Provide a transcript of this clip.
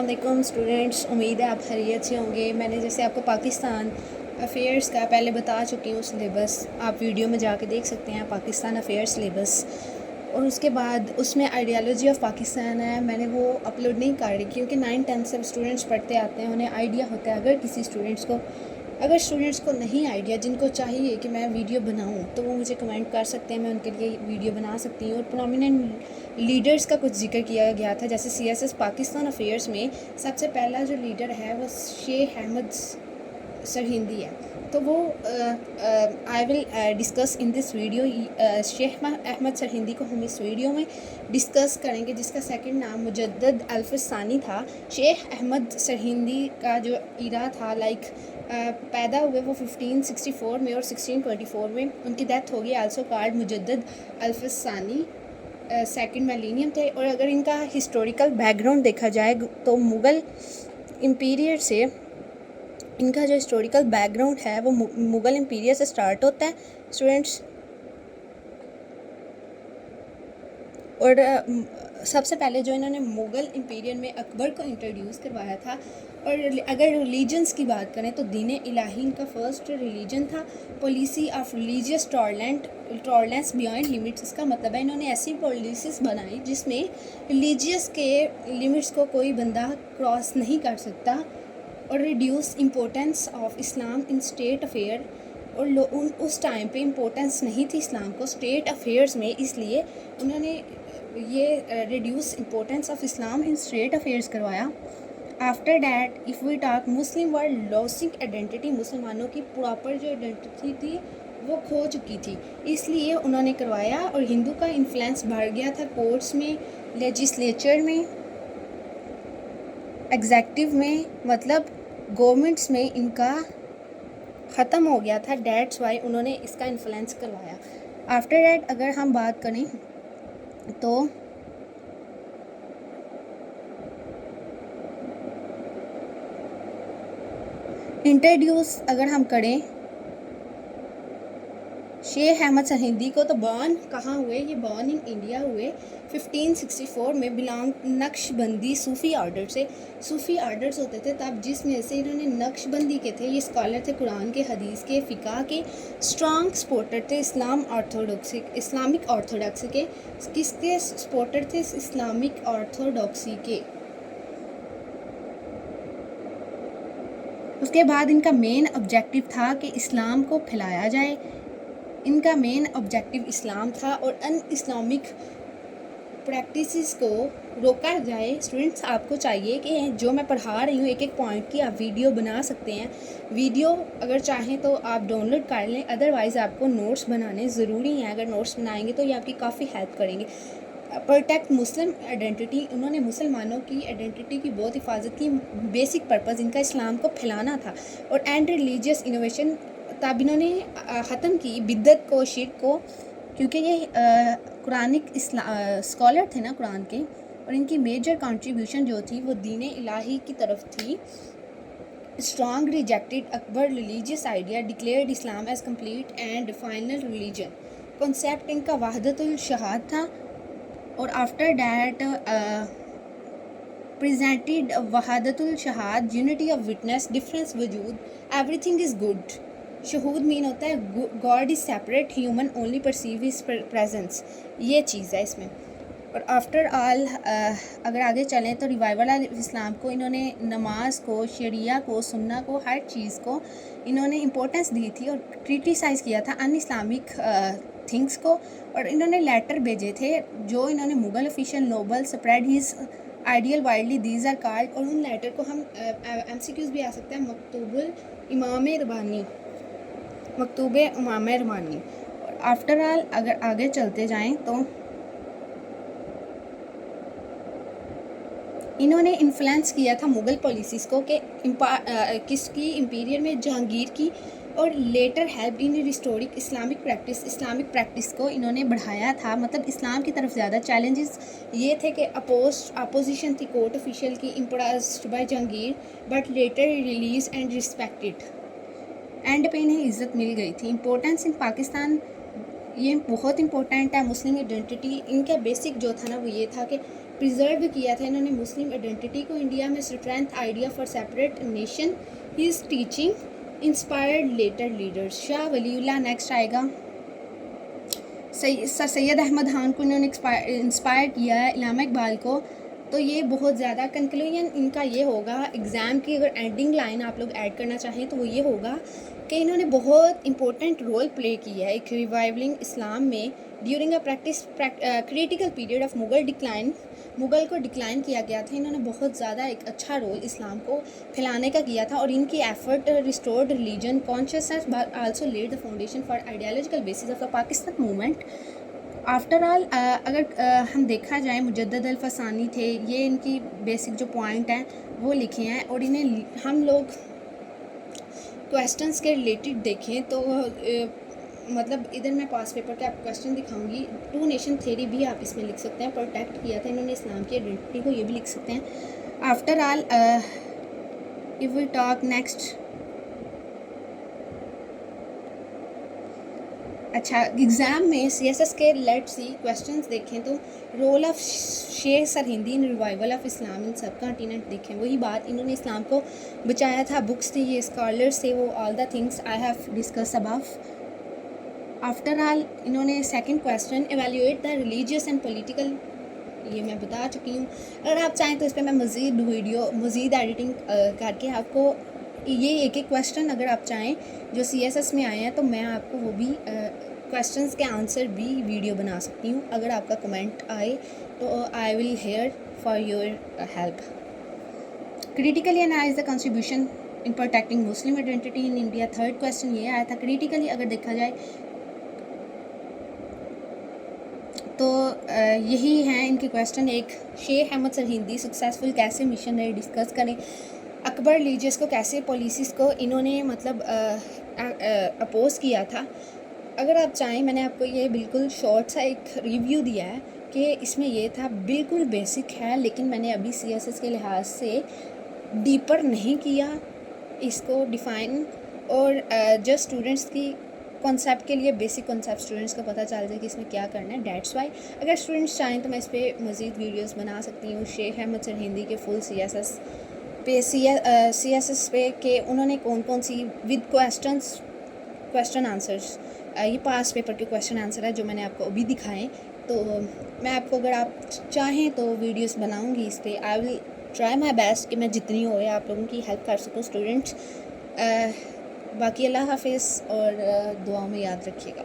अस्सलाम वालेकुम स्टूडेंट्स, उम्मीद है आप खैरियत से होंगे। मैंने जैसे आपको पाकिस्तान अफ़ेयर्स का पहले बता चुकी हूँ सिलेबस, आप वीडियो में जाके देख सकते हैं पाकिस्तान अफ़ेयर्स सिलेबस। और उसके बाद उसमें आइडियालॉजी ऑफ पाकिस्तान है, मैंने वो अपलोड नहीं कर रही क्योंकि 9-10 से स्टूडेंट्स पढ़ते आते हैं, उन्हें आइडिया होता है। अगर स्टूडेंट्स को नहीं आइडिया, जिनको चाहिए कि मैं वीडियो बनाऊं, तो वो मुझे कमेंट कर सकते हैं, मैं उनके लिए वीडियो बना सकती हूँ। और प्रोमिनेंट लीडर्स का कुछ जिक्र किया गया था, जैसे सीएसएस पाकिस्तान अफेयर्स में सबसे पहला जो लीडर है वो शेख अहमद सरहिंदी है। तो वो I will discuss in this video. Shaikh Ahmad Sirhindi को हम इस वीडियो में डिस्कस करेंगे, जिसका सेकंड नाम मुजद्दद अल्फसानी था। शेख अहमद सरहिंदी का जो इरा था, पैदा हुए वो 1564 में और 1624 में उनकी डेथ होगी। Also called मुजद्दद Alfsani second millennium थे। और अगर इनका हिस्टोरिकल बैकग्राउंड देखा जाए तो मुग़ल इम्पीरियर से इनका जो हिस्टोरिकल बैकग्राउंड है वो मुग़ल इम्पीरियर से स्टार्ट होता है स्टूडेंट्स। और सबसे पहले जो इन्होंने मुग़ल इम्पीरियर में अकबर को इंट्रोड्यूस करवाया था। और अगर रिलीजन्स की बात करें तो दीन इलाही इनका फर्स्ट रिलीजन था। Policy of religious tolerance beyond limits, इसका मतलब है इन्होंने ऐसी पॉलिसीज़ बनाई जिसमें रिलीजियस के लिमिट्स को कोई बंदा क्रॉस नहीं कर सकता। और reduce importance of Islam in state affair, और उस टाइम पे इम्पोर्टेंस नहीं थी इस्लाम को स्टेट अफेयर्स में, इसलिए उन्होंने ये reduce importance of Islam in state affairs करवाया। After that if we talk Muslim world losing identity, मुसलमानों की प्रॉपर जो आइडेंटिटी थी वो खो चुकी थी, इसलिए उन्होंने करवाया। और हिंदू का इन्फ्लुएंस बढ़ गया था कोर्ट्स में, लेजिस्लेचर में, एग्जेक्टिव में, मतलब गवर्नमेंट्स में इनका ख़त्म हो गया था। डैट्स वाई उन्होंने इसका इन्फ्लुएंस करवाया। आफ्टर डैट अगर हम बात करें तो इंट्रोड्यूस अगर हम करें शेख अहमद सरहिंदी को, तो बर्न कहाँ हुए? ये बर्न इन इंडिया हुए 1564 में। बिलोंग नक्शबंदी सूफ़ी ऑर्डर से। सूफ़ी ऑर्डर्स होते थे तब, जिसमें से इन्होंने नक्शबंदी के थे। ये स्कॉलर थे कुरान के, हदीस के, फ़िक़ा के, स्ट्रॉन्ग सपोर्टर थे इस्लामिक ऑर्थोडॉक्सी के। किसके सपोर्टर थे? इस्लामिक ऑर्थोडॉक्सी के। उसके बाद इनका मेन ऑब्जेक्टिव था कि इस्लाम को फैलाया जाए। इनका मेन ऑब्जेक्टिव इस्लाम था और अन इस्लामिक प्रैक्टिसेस को रोका जाए। स्टूडेंट्स, आपको चाहिए कि जो मैं पढ़ा रही हूँ एक एक पॉइंट की आप वीडियो बना सकते हैं। वीडियो अगर चाहें तो आप डाउनलोड कर लें, अदरवाइज़ आपको नोट्स बनाने ज़रूरी हैं। अगर नोट्स बनाएंगे तो ये आपकी काफ़ी हेल्प करेंगे। प्रोटेक्ट मुस्लिम आइडेंटिटी, उन्होंने मुसलमानों की आइडेंटिटी की बहुत हिफाजत की। बेसिक पर्पज़ इनका इस्लाम को फैलाना था। और एंड रिलीजियस इनोवेशन, तब इन्होंने ख़त्म की बिद्दत को, शिर्क को, क्योंकि ये कुरानिक स्कॉलर थे ना कुरान के। और इनकी मेजर कंट्रीब्यूशन जो थी वो दीन इलाही की तरफ थी। Strong rejected Akbar religious idea, declared Islam as complete and final religion. Concept इनका वहदतुल शहाद था। और आफ्टर डैट प्रेजेंटेड वहदतुल शहाद, यूनिटी ऑफ विटनेस, डिफरेंस वजूद, एवरीथिंग इज़ गुड। शहूद मीन होता है God is separate, human only perceive his presence, ये चीज़ है इसमें। और आफ्टर ऑल अगर आगे चलें तो रिवाइवल ऑफ इस्लाम को इन्होंने नमाज को, शरिया को, सुन्ना को, हर चीज़ को इन्होंने इम्पोर्टेंस दी थी। और क्रिटिसाइज़ किया था अन इस्लामिक थिंग्स को। और इन्होंने लेटर भेजे थे जो इन्होंने Mughal official noble spread his ideal widely, these are called. और उन लेटर को हम MCQs भी आ सकता है, मकतूब इमाम रबानी। और आफ्टर ऑल अगर आगे चलते जाएं तो इन्होंने इन्फ्लुएंस किया था मुग़ल पॉलिसीज़ को कि किसकी इम्पीरियर में, जहांगीर की। और later help in restoring Islamic practice को इन्होंने बढ़ाया था। मतलब इस्लाम की तरफ ज़्यादा चैलेंजेस ये थे कि अपोजिशन थी कोर्ट ऑफिशियल की, impressed by Jahangir, but later release and respected. And पे इन्हें इज़्ज़त मिल गई थी। इम्पोर्टेंस इन पाकिस्तान, ये बहुत इंपॉर्टेंट है। मुस्लिम आइडेंटिटी इनका बेसिक जो था ना वो ये था कि प्रिजर्व किया था इन्होंने मुस्लिम आइडेंटिटी को इंडिया में, strength idea for separate nation, his teaching inspired later leaders. Shah Waliullah next आएगा। सर सैयद अहमद खान को इन्होंने इंस्पायर किया है, इल्लामा इकबाल को। तो ये बहुत ज़्यादा कंक्लूजन इनका ये होगा, एग्ज़ाम की अगर एंडिंग लाइन आप लोग ऐड करना चाहें तो वो ये होगा कि इन्होंने बहुत इंपॉर्टेंट रोल प्ले किया है एक रिवाइवलिंग इस्लाम में during a critical period of Mughal decline. Mughal को डिक्लाइन किया गया था, इन्होंने बहुत ज़्यादा एक अच्छा रोल इस्लाम को फैलाने का किया था, और इनकी effort restored religion consciousness but also led the foundation for ideological basis of the Pakistan movement. After all अगर हम देखा जाए मुजद्दद अल फसानी थे, ये इनकी बेसिक जो पॉइंट हैं वो लिखे हैं, और इन्हें हम लोग क्वेश्चंस के रिलेटेड देखें तो मतलब इधर मैं पास पेपर के आपको क्वेश्चन दिखाऊंगी। टू नेशन थ्योरी भी आप इसमें लिख सकते हैं, प्रोटेक्ट किया था इन्होंने इस्लाम की आइडेंटिटी को, ये भी लिख सकते हैं। After all if we talk next, अच्छा एग्ज़ाम में सीएसएस के लेट सी क्वेश्चंस देखें तो role of Sheikh Sirhindi in revival of Islam in subcontinent देखें, वही बात, इन्होंने इस्लाम को बचाया था, बुक्स थी, ये स्कॉलर्स थे, वो all the things I have discuss above. After all इन्होंने second question evaluate the religious and political, ये मैं बता चुकी हूँ। अगर आप चाहें तो इस पर मैं मज़ीद एडिटिंग करके आपको ये एक एक क्वेश्चन अगर आप चाहें जो सीएसएस में आए हैं तो मैं आपको वो भी क्वेश्चंस के आंसर भी वीडियो बना सकती हूँ। अगर आपका कमेंट आए तो I will here for your help. Critically analyse the contribution in protecting Muslim identity in India, third question ये आया था। क्रिटिकली अगर देखा जाए तो यही हैं इनके क्वेश्चन। एक, शेख अहमद सरहिंदी सक्सेसफुल कैसे मिशन रहे, डिस्कस करें। अकबर रिलीजियस को कैसे पॉलिसीज़ को इन्होंने मतलब अपोज किया था। अगर आप चाहें मैंने आपको ये बिल्कुल शॉर्ट सा एक रिव्यू दिया है कि इसमें ये था, बिल्कुल बेसिक है, लेकिन मैंने अभी सीएसएस के लिहाज से डीपर नहीं किया इसको डिफ़ाइन, और जस्ट स्टूडेंट्स की कॉन्सेप्ट के लिए बेसिक कॉन्सेप्ट स्टूडेंट्स को पता चल जाए कि इसमें क्या करना है। डेट्स वाई अगर स्टूडेंट्स चाहें तो मैं इस पर मज़ीद वीडियोस बना सकती हूँ। शेख अहमद सरहिंदी के फुल सीएसएस पे सीएसएस पे के उन्होंने कौन कौन सी विद क्वेश्चन आंसर्स, ये पास पेपर के क्वेश्चन आंसर है जो मैंने आपको अभी दिखाएं। तो मैं आपको अगर आप चाहें तो वीडियोस बनाऊंगी इस पर। I will try my best कि मैं जितनी हो आप लोगों की हेल्प कर सकूँ स्टूडेंट्स। बाकी अल्लाह हाफिज़, और दुआ में याद रखिएगा।